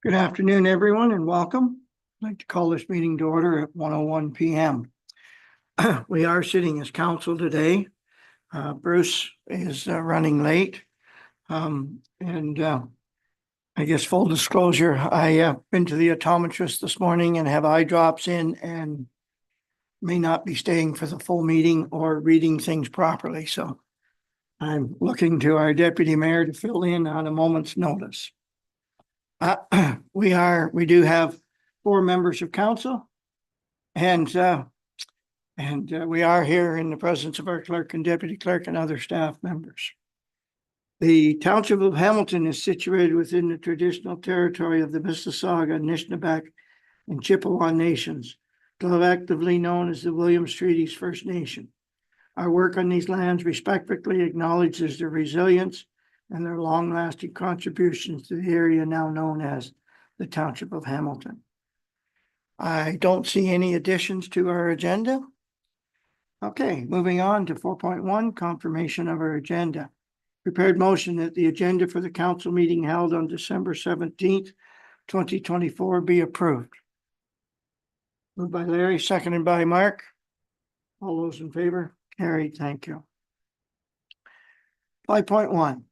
Good afternoon, everyone, and welcome. I'd like to call this meeting to order at 1:01 p.m. We are sitting as council today. Bruce is running late. I guess full disclosure, I been to the optometrist this morning and have eye drops in and may not be staying for the full meeting or reading things properly. So I'm looking to our deputy mayor to fill in on a moment's notice. We do have 4 members of council, and we are here in the presence of our clerk and deputy clerk and other staff members. The township of Hamilton is situated within the traditional territory of the Mississauga, Anishinaabe, and Chippewa nations, collectively known as the Williams Treaties First Nation. Our work on these lands respectfully acknowledges their resilience and their long-lasting contributions to the area now known as the Township of Hamilton. I don't see any additions to our agenda. Okay, moving on to 4.1, confirmation of our agenda. Prepared motion that the agenda for the council meeting held on December 17th, 2024 be approved. Moved by Larry, seconded by Mark. All those in favor? Carried, thank you. 5.1.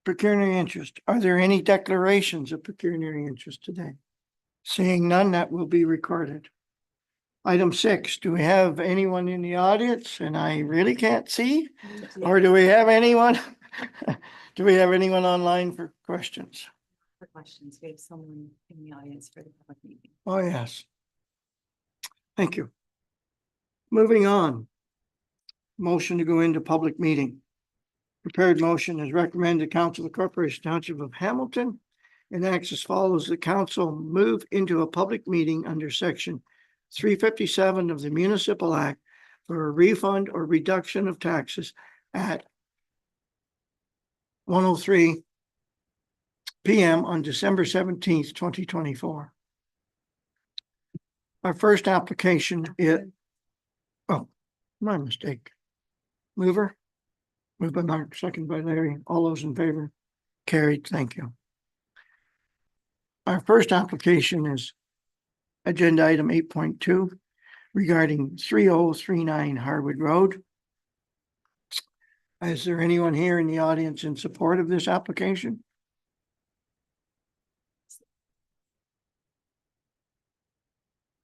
Pecuniary interest. Are there any declarations of pecuniary interest today? Seeing none, that will be recorded. Item 6, do we have anyone in the audience? And I really can't see. Or do we have anyone? Do we have anyone online for questions? For questions, we have someone in the audience for the public meeting. Oh, yes. Thank you. Moving on. Motion to go into public meeting. Prepared motion is recommended council of the Corporation Township of Hamilton and acts as follows. The council move into a public meeting under section 357 of the Municipal Act for a refund or reduction of taxes at 1:03 p.m. on December 17th, 2024. Our first application is, oh, my mistake. Mover? Moved by Mark, second by Larry. All those in favor? Carried. Thank you. Our first application is agenda item 8.2 regarding 3039 Harwood Road. Is there anyone here in the audience in support of this application?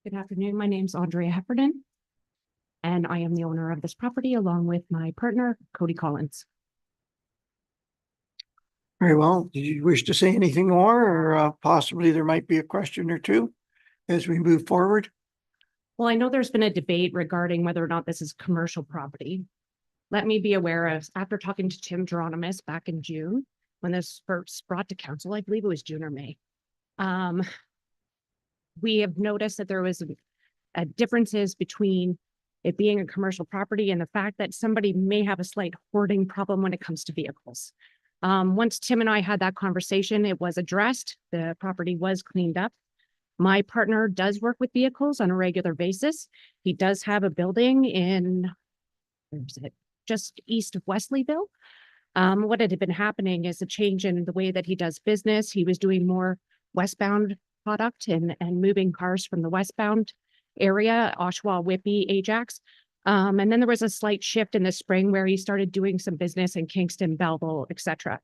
Good afternoon. My name is Andrea Heffernan, and I am the owner of this property along with my partner, Cody Collins. Very well. Did you wish to say anything more, or possibly there might be a question or two as we move forward? Well, I know there's been a debate regarding whether or not this is commercial property. Let me be aware of, after talking to Tim Geronimus back in June, when this first brought to council, I believe it was June or May. We have noticed that there was a differences between it being a commercial property and the fact that somebody may have a slight hoarding problem when it comes to vehicles. Once Tim and I had that conversation, it was addressed. The property was cleaned up. My partner does work with vehicles on a regular basis. He does have a building in, where is it? Just east of Wesleyville. What had been happening is a change in the way that he does business. He was doing more westbound product and moving cars from the westbound area, Oshawa, Whitby, Ajax. And then there was a slight shift in the spring where he started doing some business in Kingston, Belleville, etc.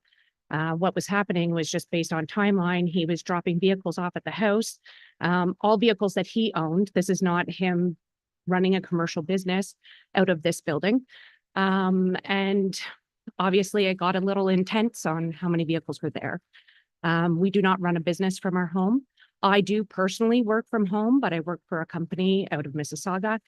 What was happening was just based on timeline. He was dropping vehicles off at the house, all vehicles that he owned. This is not him running a commercial business out of this building. And obviously it got a little intense on how many vehicles were there. We do not run a business from our home. I do personally work from home, but I work for a company out of Mississauga.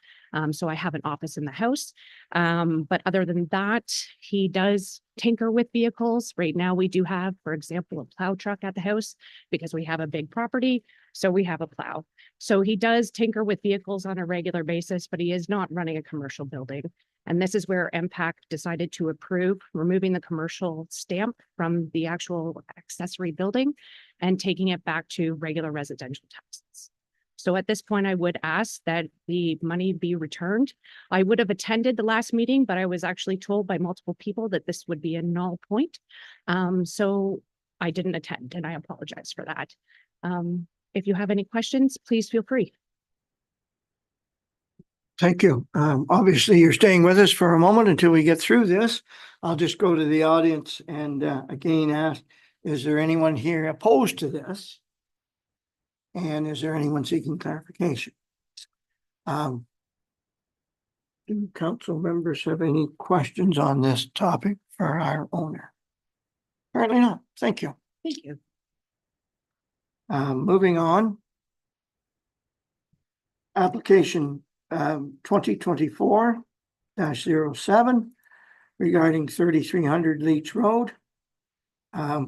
So I have an office in the house. But other than that, he does tinker with vehicles. Right now we do have, for example, a plow truck at the house because we have a big property. So we have a plow. So he does tinker with vehicles on a regular basis, but he is not running a commercial building. And this is where MPAC decided to approve removing the commercial stamp from the actual accessory building and taking it back to regular residential taxes. So at this point, I would ask that the money be returned. I would have attended the last meeting, but I was actually told by multiple people that this would be a null point. So I didn't attend, and I apologize for that. If you have any questions, please feel free. Thank you. Obviously, you're staying with us for a moment until we get through this. I'll just go to the audience and again ask, is there anyone here opposed to this? And is there anyone seeking clarification? Do council members have any questions on this topic for our owner? Apparently not. Thank you. Thank you. Moving on. Application 2024-07 regarding 3300 Leach Road. I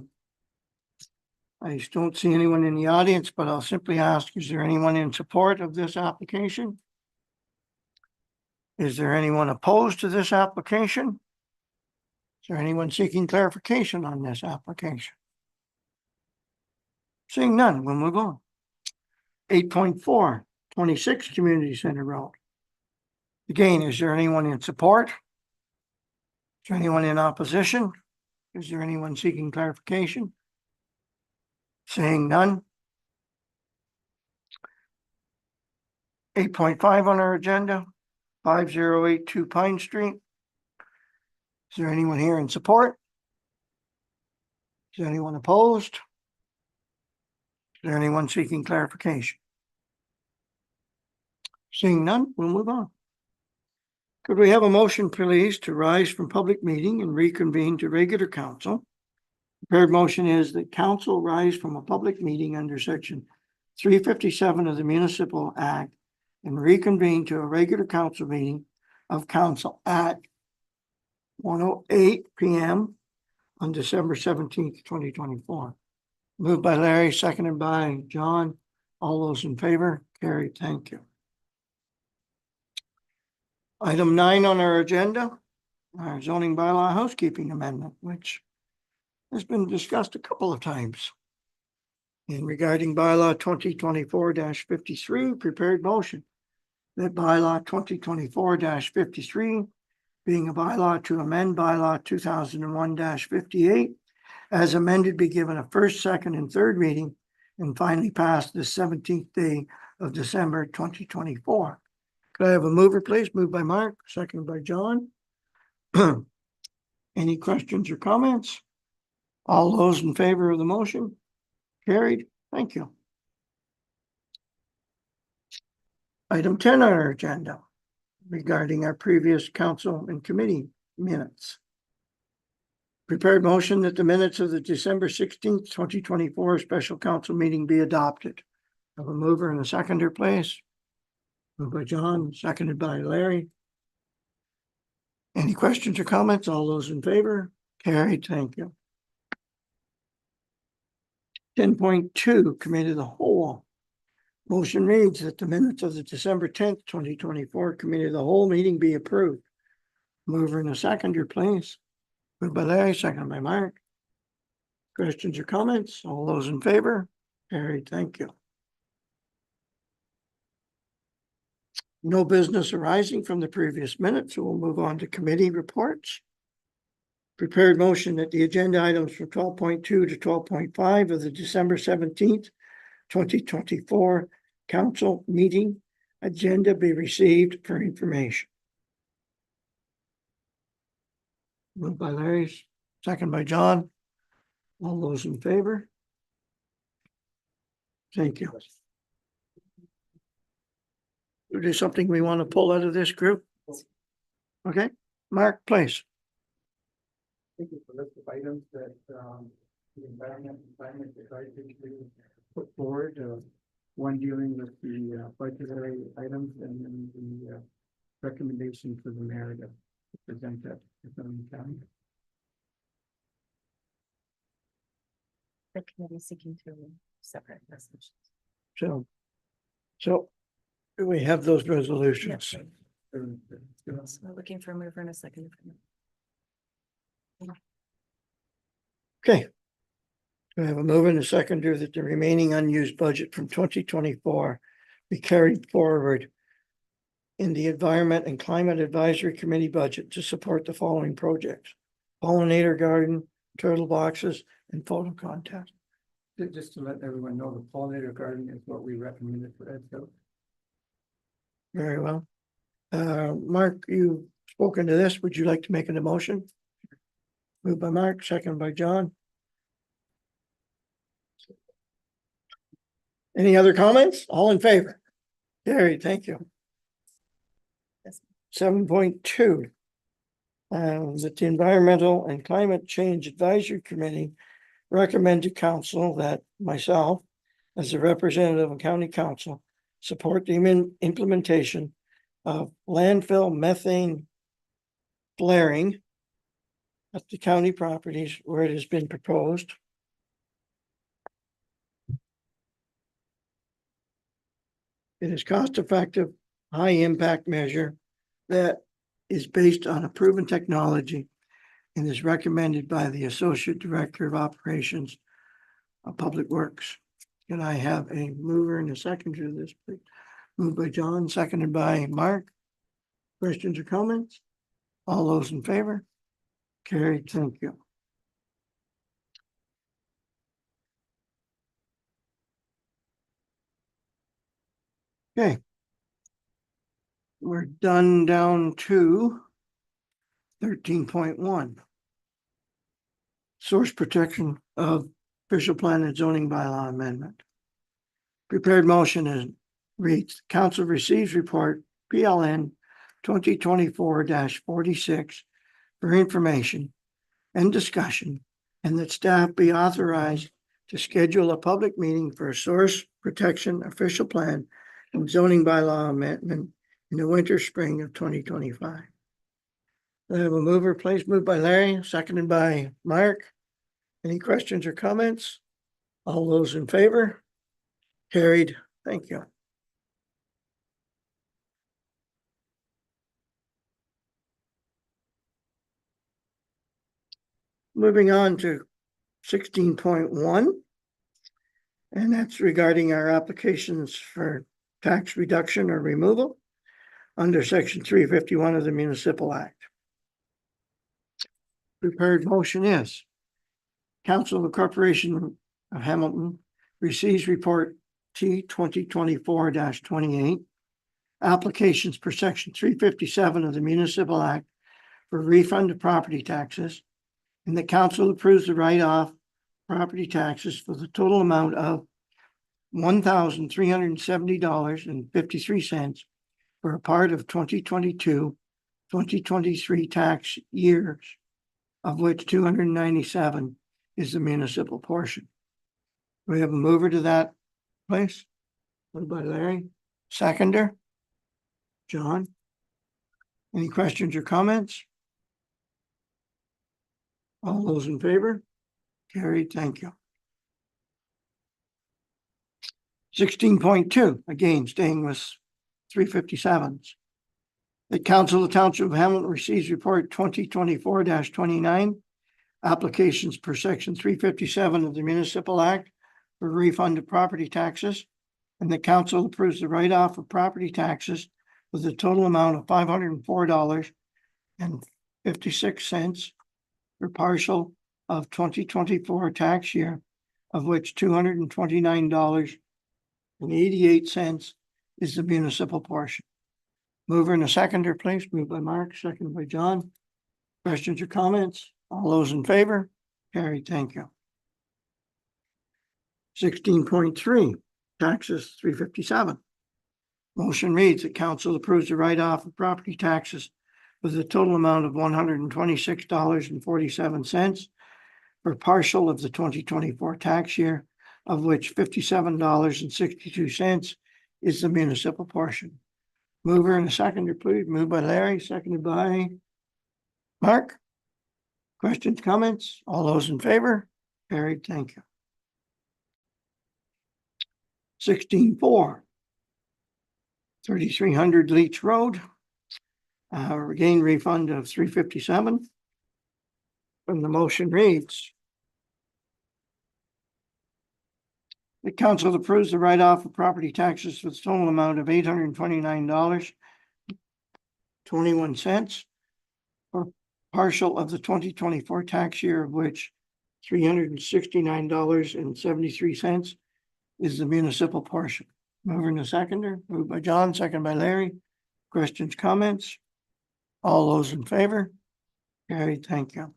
just don't see anyone in the audience, but I'll simply ask, is there anyone in support of this application? Is there anyone opposed to this application? Is there anyone seeking clarification on this application? Seeing none, we'll move on. 8.4, 26 Community Center Road. Again, is there anyone in support? Is there anyone in opposition? Is there anyone seeking clarification? Seeing none. 8.5 on our agenda, 5082 Pine Street. Is there anyone here in support? Is there anyone opposed? Is there anyone seeking clarification? Seeing none, we'll move on. Could we have a motion, please, to rise from public meeting and reconvene to regular council? Prepared motion is that council rise from a public meeting under section 357 of the Municipal Act and reconvene to a regular council meeting of council at 1:08 p.m. on December 17th, 2024. Moved by Larry, seconded by John. All those in favor? Carried. Thank you. Item 9 on our agenda, our zoning bylaw housekeeping amendment, which has been discussed a couple of times. In regarding bylaw 2024-53, prepared motion that bylaw 2024-53 being a bylaw to amend bylaw 2001-58 as amended be given a first, second, and third reading and finally passed the 17th day of December 2024. Could I have a mover, please? Moved by Mark, seconded by John. Any questions or comments? All those in favor of the motion? Carried. Thank you. Item 10 on our agenda regarding our previous council and committee minutes. Prepared motion that the minutes of the December 16th, 2024 special council meeting be adopted. Have a mover and a seconder, please. Moved by John, seconded by Larry. Any questions or comments? All those in favor? Carried. Thank you. 10.2, Committee of the Whole. Motion reads that the minutes of the December 10th, 2024 Committee of the Whole meeting be approved. Mover and a seconder, please. Moved by Larry, seconded by Mark. Questions or comments? All those in favor? Carried. Thank you. No business arising from the previous minutes, so we'll move on to committee reports. Prepared motion that the agenda items from 12.2 to 12.5 of the December 17th, 2024 council meeting agenda be received for information. Moved by Larry, second by John. All those in favor? Thank you. Is there something we want to pull out of this group? Okay, Mark, please. Thank you for the list of items that the environment and climate advisory committee put forward. One dealing with the budgetary items and then the recommendation for the mayor to present that to the county. The committee seeking to separate resolutions. So we have those resolutions. Yes. So we're looking for a mover and a second. Okay. We have a mover and a seconder that the remaining unused budget from 2024 be carried forward in the Environment and Climate Advisory Committee budget to support the following projects: pollinator garden, turtle boxes, and photo contest. Just to let everyone know, the pollinator garden is what we recommended for Edgefield. Very well. Mark, you've spoken to this. Would you like to make an motion? Moved by Mark, second by John. Any other comments? All in favor? Carried, thank you. Yes. 7.2. That the Environmental and Climate Change Advisory Committee recommend to council that myself, as a representative of county council, support the implementation of landfill methane flaring at the county properties where it has been proposed. It is cost-effective, high-impact measure that is based on a proven technology and is recommended by the Associate Director of Operations of Public Works. Can I have a mover and a second to this, please? Moved by John, seconded by Mark. Questions or comments? All those in favor? Carried, thank you. Okay. We're done down to 13.1. Source protection of official plan and zoning bylaw amendment. Prepared motion is reads, council receives report PLN 2024-46 for information and discussion, and that staff be authorized to schedule a public meeting for a source protection official plan and zoning bylaw amendment in the winter, spring of 2025. I have a mover, please. Moved by Larry, seconded by Mark. Any questions or comments? All those in favor? Carried. Thank you. Moving on to 16.1. And that's regarding our applications for tax reduction or removal under section 351 of the Municipal Act. Prepared motion is Council of the Corporation of Hamilton receives report T 2024-28 applications per section 357 of the Municipal Act for refund of property taxes, and the council approves the write-off property taxes for the total amount of $1,370.53 for a part of 2022-2023 tax years, of which 297 is the municipal portion. We have a mover to that place. Moved by Larry. Seconder. John. Any questions or comments? All those in favor? Carried, thank you. 16.2, again, staying with 357s. The Council of the Township of Hamilton receives report 2024-29 applications per section 357 of the Municipal Act for refund of property taxes, and the council approves the write-off of property taxes with a total amount of $504.56 for partial of 2024 tax year, of which $229.88 is the municipal portion. Mover and a seconder, please. Moved by Mark, seconded by John. Questions or comments? All those in favor? Carried, thank you. 16.3, taxes 357. Motion reads that council approves the write-off of property taxes with a total amount of $126.47 for partial of the 2024 tax year, of which $57.62 is the municipal portion. Mover and a seconder, please. Moved by Larry, seconded by Mark. Questions, comments? All those in favor? Carried, thank you. 16.4. 3300 Leach Road. Regain refund of 357. And the motion reads, the council approves the write-off of property taxes with total amount of $829.21 for partial of the 2024 tax year, of which $369.73 is the municipal portion. Mover and a seconder, moved by John, second by Larry. Questions, comments? All those in favor? Carried, thank you.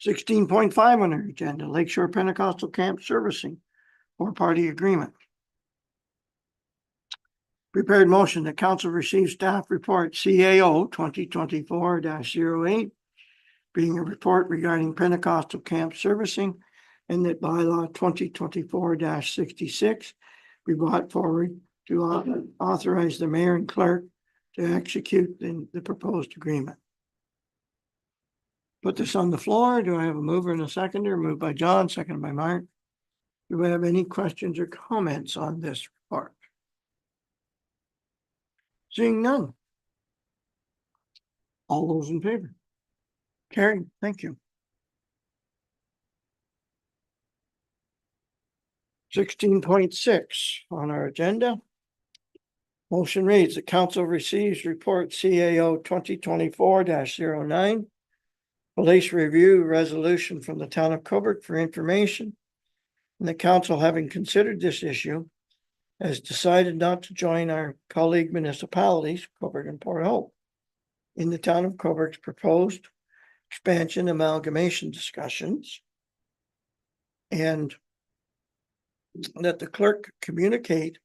16.5 on our agenda, Lakeshore Pentecostal Camp Servicing, four-party agreement. Prepared motion that council receives staff report CAO 2024-08, being a report regarding Pentecostal camp servicing, and that bylaw 2024-66 be brought forward to authorize the mayor and clerk to execute the proposed agreement. Put this on the floor. Do I have a mover and a seconder? Moved by John, seconded by Mark. Do we have any questions or comments on this report? Seeing none. All those in favor? Carried, thank you. 16.6 on our agenda. Motion reads, the council receives report CAO 2024-09. Police review resolution from the town of Cobourg for information. And the council, having considered this issue, has decided not to join our colleague municipalities, Cobourg and Port Hope, in the town of Cobourg's proposed expansion amalgamation discussions. And that the clerk communicate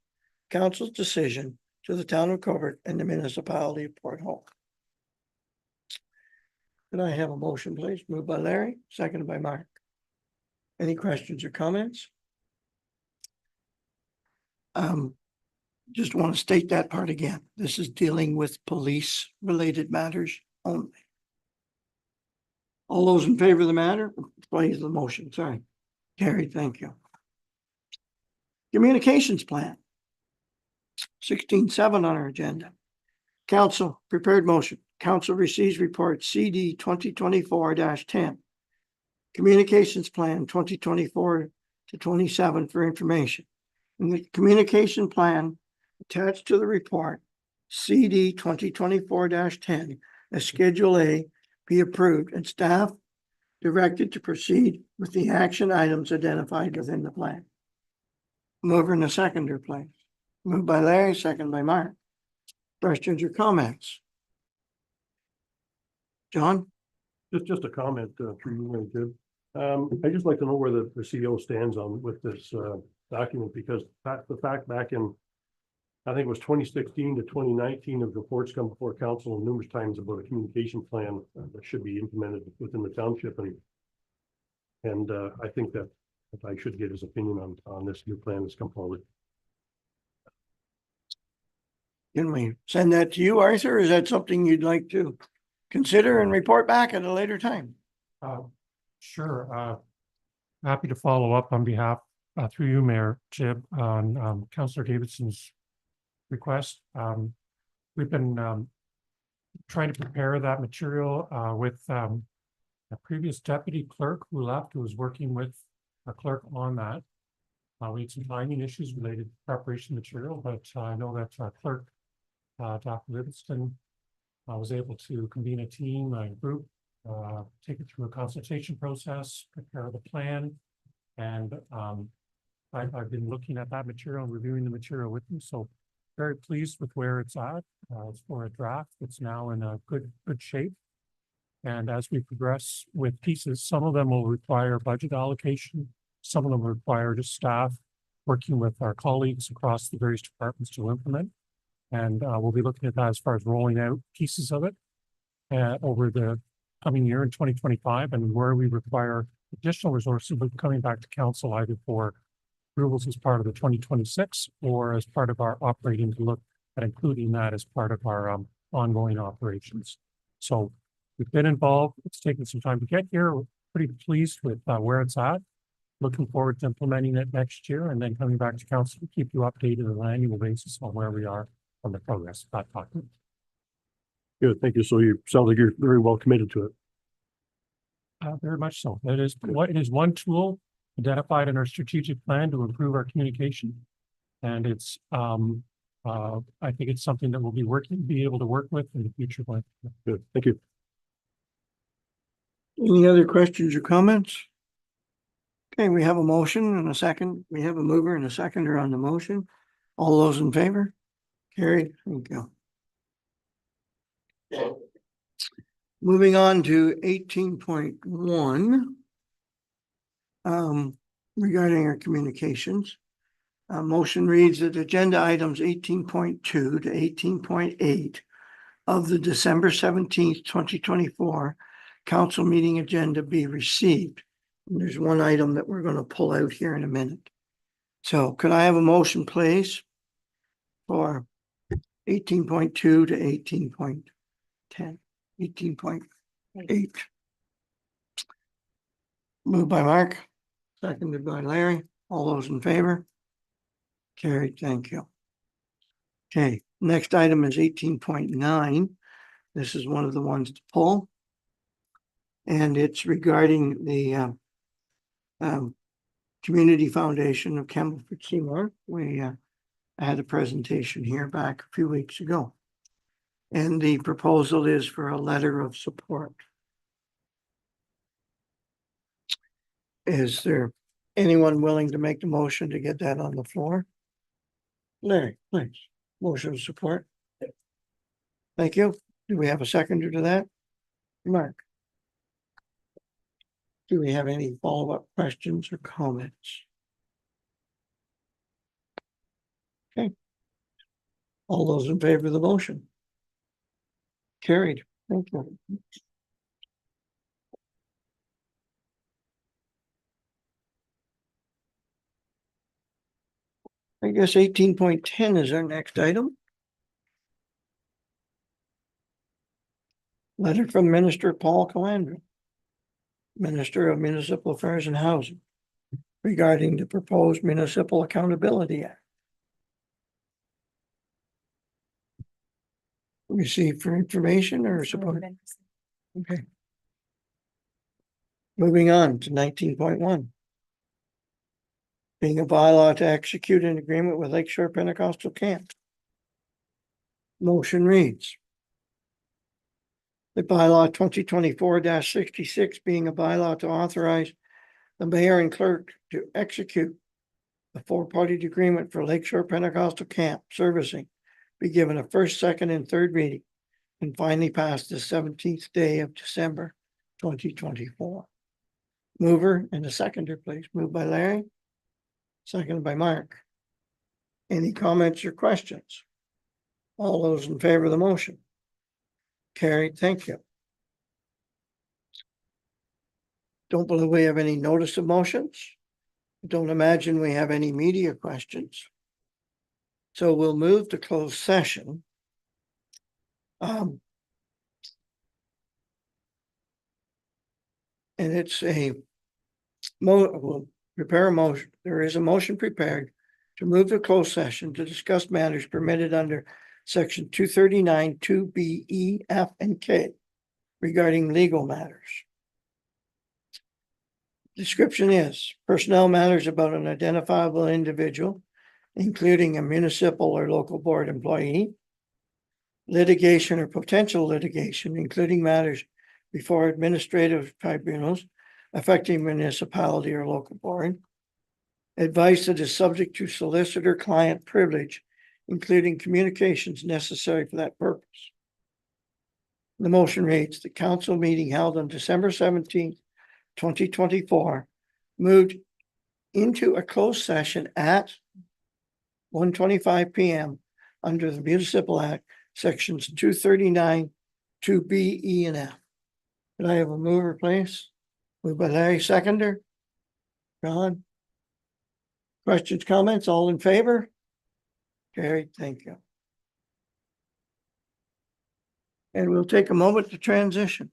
council's decision to the town of Cobourg and the municipality of Port Hope. Can I have a motion, please? Moved by Larry, seconded by Mark. Any questions or comments? Just want to state that part again. This is dealing with police-related matters only. All those in favor of the matter, please the motion, sorry. Carried, thank you. Communications plan. 16.7 on our agenda. Council prepared motion. Council receives report CD 2024-10. Communications plan 2024-27 for information. And the communication plan attached to the report CD 2024-10 as Schedule A be approved and staff directed to proceed with the action items identified within the plan. Mover and a seconder, please. Moved by Larry, second by Mark. Questions or comments? John? Just a comment through you, Jim. I'd just like to know where the CEO stands on with this document, because the fact back in, I think it was 2016 to 2019 of reports come before council numerous times about a communication plan that should be implemented within the township, and I think that I should get his opinion on this new plan that's come forward. Can we send that to you, Arthur? Is that something you'd like to consider and report back at a later time? Sure. Happy to follow up on behalf, through you, Mayor Jib, on Councillor Davidson's request. We've been trying to prepare that material with a previous deputy clerk who left, who was working with a clerk on that. We had some timing issues related to preparation material, but I know that clerk, Dr. Livingston, was able to convene a team, a group, take it through a consultation process, prepare the plan. And I've been looking at that material and reviewing the material with them. So very pleased with where it's at. It's for a draft. It's now in a good shape. And as we progress with pieces, some of them will require budget allocation. Some of them require just staff working with our colleagues across the various departments to implement. And we'll be looking at that as far as rolling out pieces of it over the coming year in 2025, and where we require additional resources, we'll be coming back to council either for approvals as part of the 2026 or as part of our operating to look at including that as part of our ongoing operations. So we've been involved. It's taken some time to get here. We're pretty pleased with where it's at. Looking forward to implementing it next year and then coming back to council to keep you updated on an annual basis on where we are on the progress of that document. Good, thank you. So you sound like you're very well committed to it. Very much so. It is one tool identified in our strategic plan to improve our communication. And it's I think it's something that we'll be able to work with in the future. Good, thank you. Any other questions or comments? Okay, we have a motion and a second. We have a mover and a seconder on the motion. All those in favor? Carried. Thank you. Moving on to 18.1. Regarding our communications. Motion reads that agenda items 18.2 to 18.8 of the December 17th, 2024 council meeting agenda be received. And there's one item that we're going to pull out here in a minute. So could I have a motion, please, for 18.2 to 18.10, 18.8? Moved by Mark, seconded by Larry. All those in favor? Carried, thank you. Okay, next item is 18.9. This is one of the ones to pull. And it's regarding the Community Foundation of Campbellford Seymour. We had a presentation here back a few weeks ago. And the proposal is for a letter of support. Is there anyone willing to make the motion to get that on the floor? Larry, please. Motion of support. Thank you. Do we have a seconder to that? Mark? Do we have any follow-up questions or comments? Okay. All those in favor of the motion? Carried. Thank you. I guess 18.10 is our next item. Letter from Minister Paul Calandra, Minister of Municipal Affairs and Housing, regarding the proposed Municipal Accountability Act. Received for information or support? Okay. Moving on to 19.1. Being a bylaw to execute an agreement with Lakeshore Pentecostal Camp. Motion reads. The bylaw 2024-66 being a bylaw to authorize the mayor and clerk to execute the four-party agreement for Lakeshore Pentecostal Camp servicing be given a first, second, and third reading and finally passed the 17th day of December 2024. Mover and a seconder, please. Moved by Larry, seconded by Mark. Any comments or questions? All those in favor of the motion? Carried, thank you. Don't believe we have any notice of motions. Don't imagine we have any media questions. So we'll move to closed session. And it's we'll prepare a motion. There is a motion prepared to move to closed session to discuss matters permitted under section 239, 2B, E, F, and K regarding legal matters. Description is personnel matters about an identifiable individual, including a municipal or local board employee, litigation or potential litigation, including matters before administrative tribunals affecting municipality or local board, advice that is subject to solicitor-client privilege, including communications necessary for that purpose. The motion reads, the council meeting held on December 17th, 2024, moved into a closed session at 1:25 p.m. under the Municipal Act, sections 239, 2B, E, and F. Could I have a mover, please? Moved by Larry, seconder. John? Questions, comments, all in favor? Carried, thank you. And we'll take a moment to transition.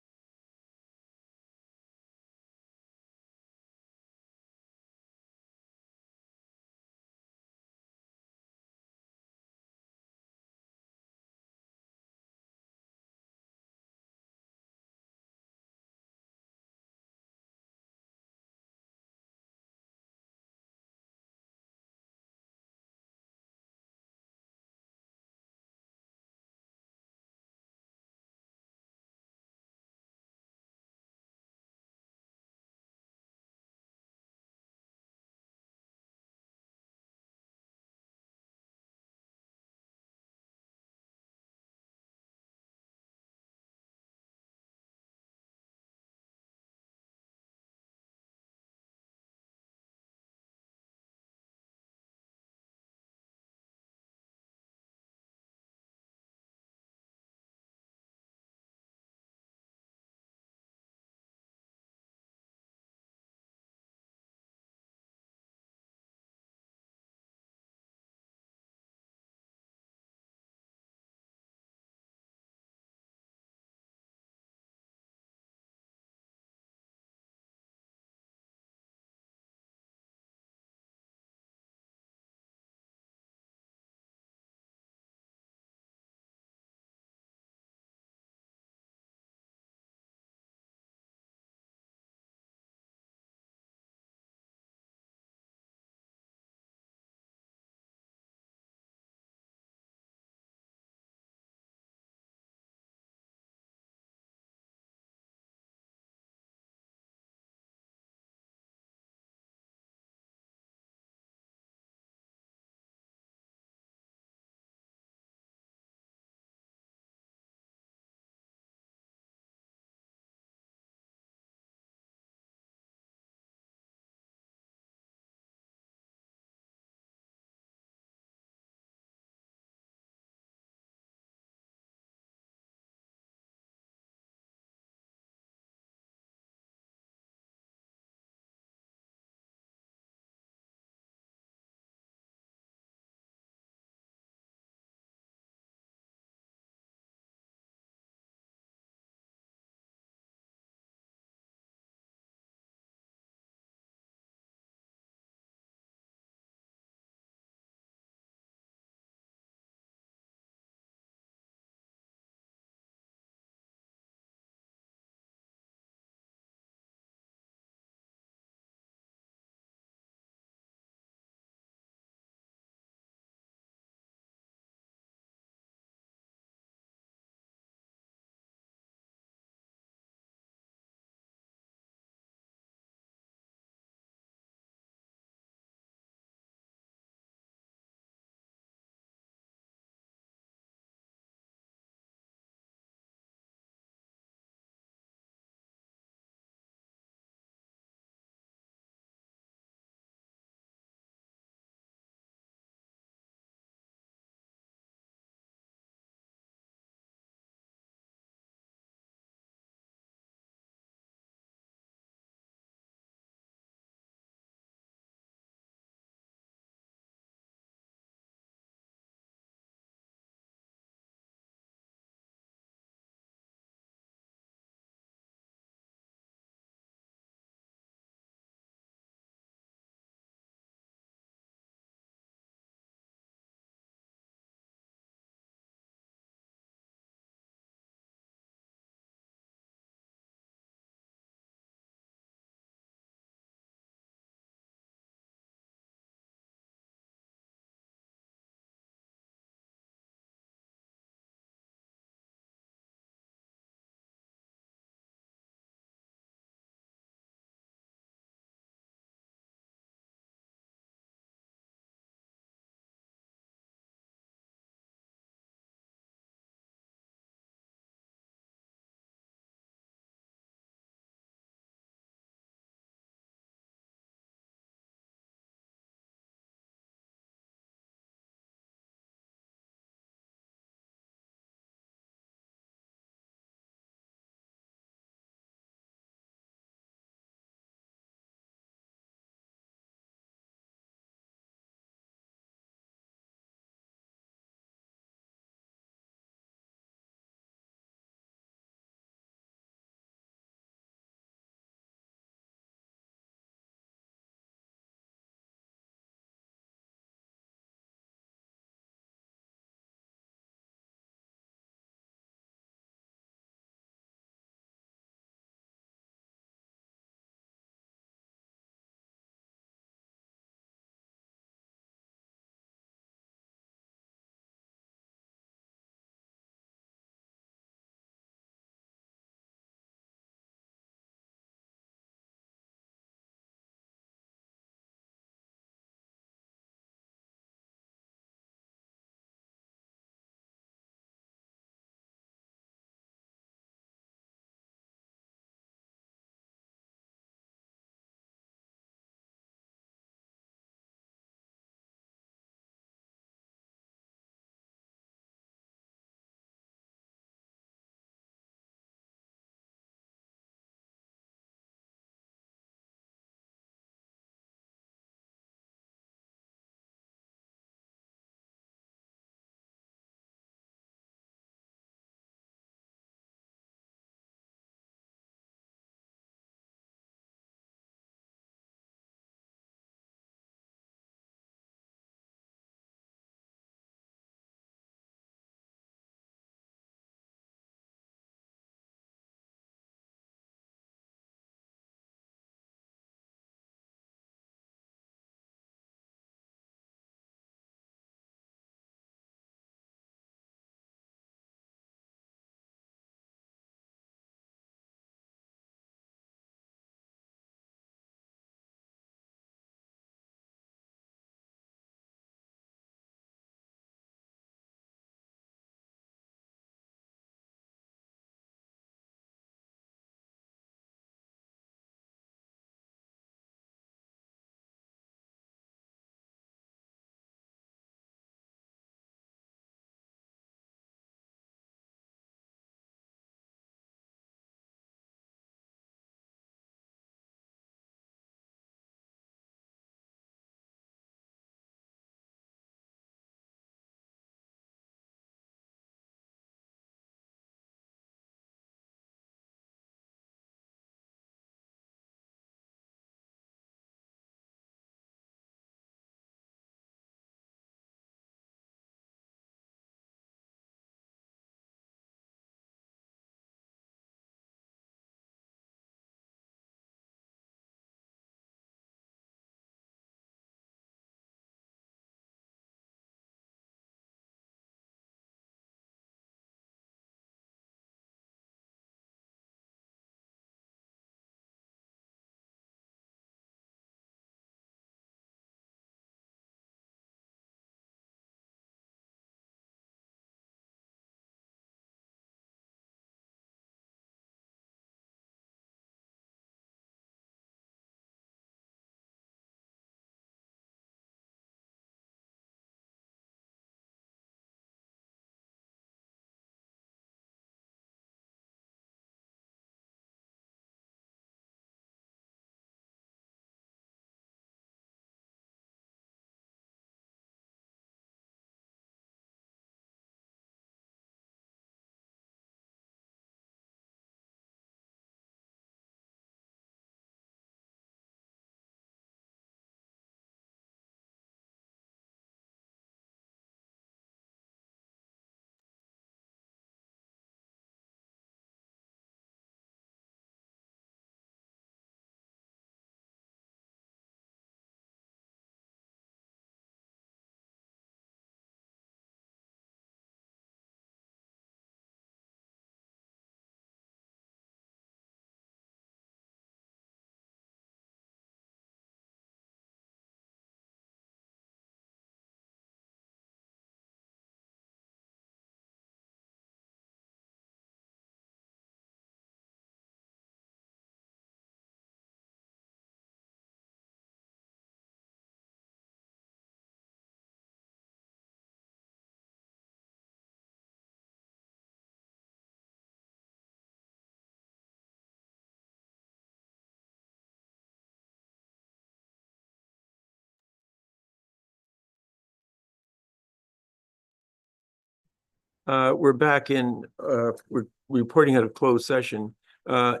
We're back in, we're reporting at a closed session. Mayor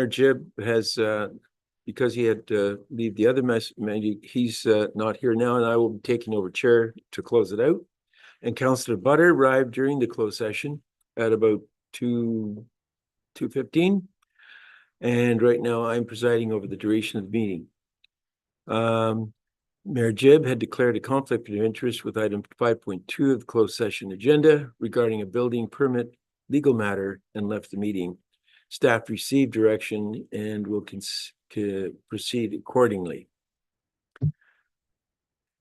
Jib has, because he had to leave the other he's not here now, and I will be taking over chair to close it out. And Councillor Butter arrived during the closed session at about 2:15. And right now I'm presiding over the duration of the meeting. Mayor Jib had declared a conflict of interest with item 5.2 of the closed session agenda regarding a building permit legal matter and left the meeting. Staff received direction and will proceed accordingly.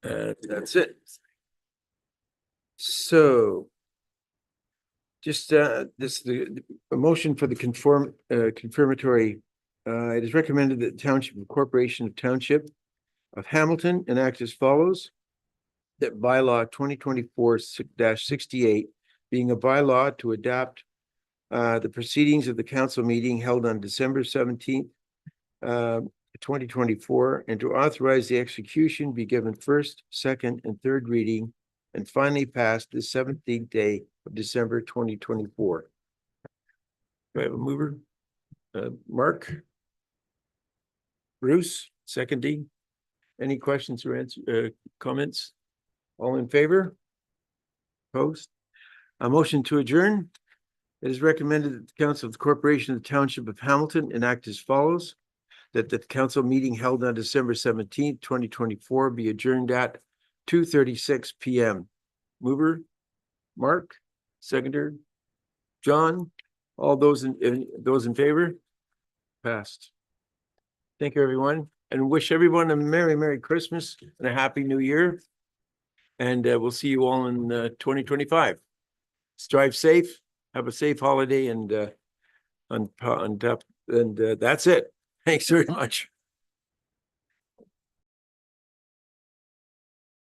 That's it. So just a motion for the confirmatory. It is recommended that the Township Corporation of Township of Hamilton enact as follows. That bylaw 2024-68 being a bylaw to adapt the proceedings of the council meeting held on December 17th, 2024, and to authorize the execution be given first, second, and third reading, and finally passed the 17th day of December 2024. Do I have a mover? Mark? Bruce, seconding? Any questions or comments? All in favor? Opposed? A motion to adjourn. It is recommended that the Council of the Corporation of the Township of Hamilton enact as follows. That the council meeting held on December 17th, 2024 be adjourned at 2:36 p.m. Mover, Mark, seconder, John, all those in favor? Passed. Thank you, everyone, and wish everyone a Merry Christmas and a Happy New Year. And we'll see you all in 2025. Drive safe, have a safe holiday, and that's it. Thanks very much.